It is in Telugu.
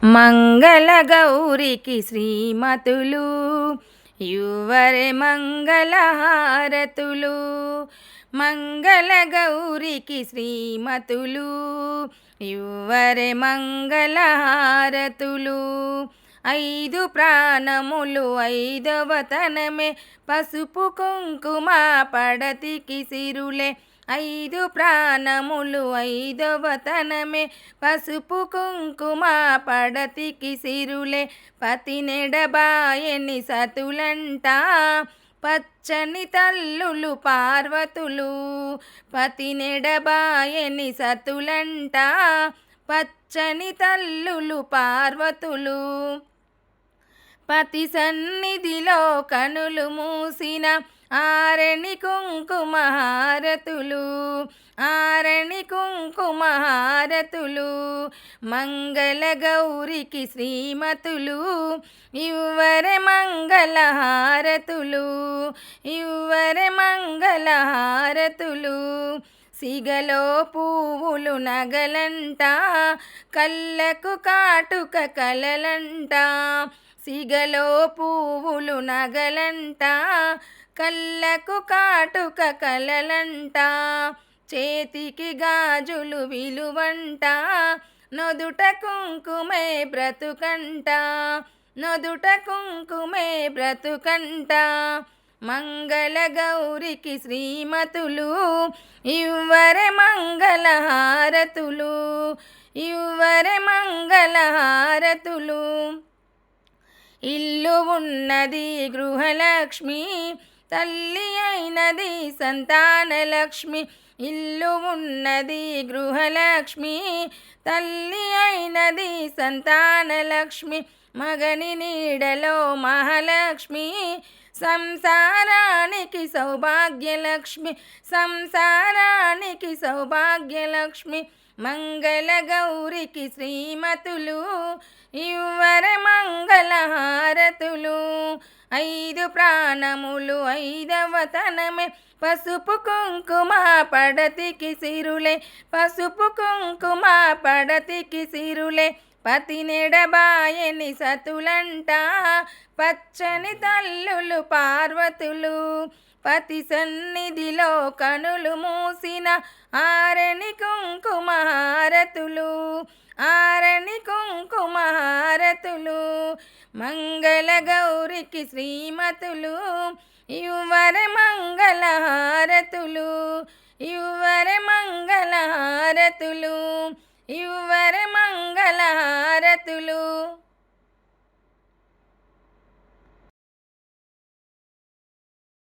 మంగళ గౌరికి శ్రీమతులు యువరే మంగళహారతులు. మంగళ గౌరికి శ్రీమతులు యువరే మంగళహారతులు. ఐదు ప్రాణములు ఐదవ తనమే పసుపు కుంకుమ పడతికి సిరులే. ఐదు ప్రాణములు ఐదవ తనమే పసుపు కుంకుమ పడతికి సిరులే. పతి నెడబాయని సతులంట పచ్చని తల్లులు పార్వతులు. పతి నెడబాయని సతులంట పచ్చని తల్లులు పార్వతులు. పతి సన్నిధిలో కనులు మూసిన ఆరణి కుంకుమ హారతులు. ఆరణి కుంకుమ హారతులు. మంగళ గౌరికి శ్రీమతులు యువరే మంగళహారతులు. యువరే మంగళహారతులు. సిగలో పువ్వులు నగలంట కళ్ళకు కాటుక కలలంట. సిగలో పువ్వులు నగలంట కళ్ళకు కాటుక కలలంట. చేతికి గాజులు విలువంట నొదుట కుంకుమే బ్రతుకంట. నొదుట కుంకుమే బ్రతుకంట. మంగళ గౌరికి శ్రీమతులు యువరే మంగళహారతులు. యువరే మంగళహారతులు. ఇల్లు ఉన్నది గృహలక్ష్మి తల్లి అయినది సంతానలక్ష్మి. ఇల్లు ఉన్నది గృహలక్ష్మి తల్లి అయినది సంతానలక్ష్మి. మగని నీడలో మహాలక్ష్మి సంసారానికి సౌభాగ్యలక్ష్మి. సంసారానికి సౌభాగ్యలక్ష్మి. మంగళ గౌరికి శ్రీమతులు యువరే మంగళహారతులు. ఐదు ప్రాణములు ఐదవ తనమే పసుపు కుంకుమ పడతికి సిరులే. పసుపు కుంకుమ పడతికి సిరులే. పతి నెడబాయని సతులంట పచ్చని తల్లులు పార్వతులు. పతి సన్నిధిలో కనులు మూసిన ఆరణి కుంకుమ హారతులు. ఆరణి కుంకుమ హారతులు. మంగళ గౌరికి శ్రీమతులు యువరే మంగళహారతులు. యువరే మంగళహారతులు. యువరే మంగళహారతులు.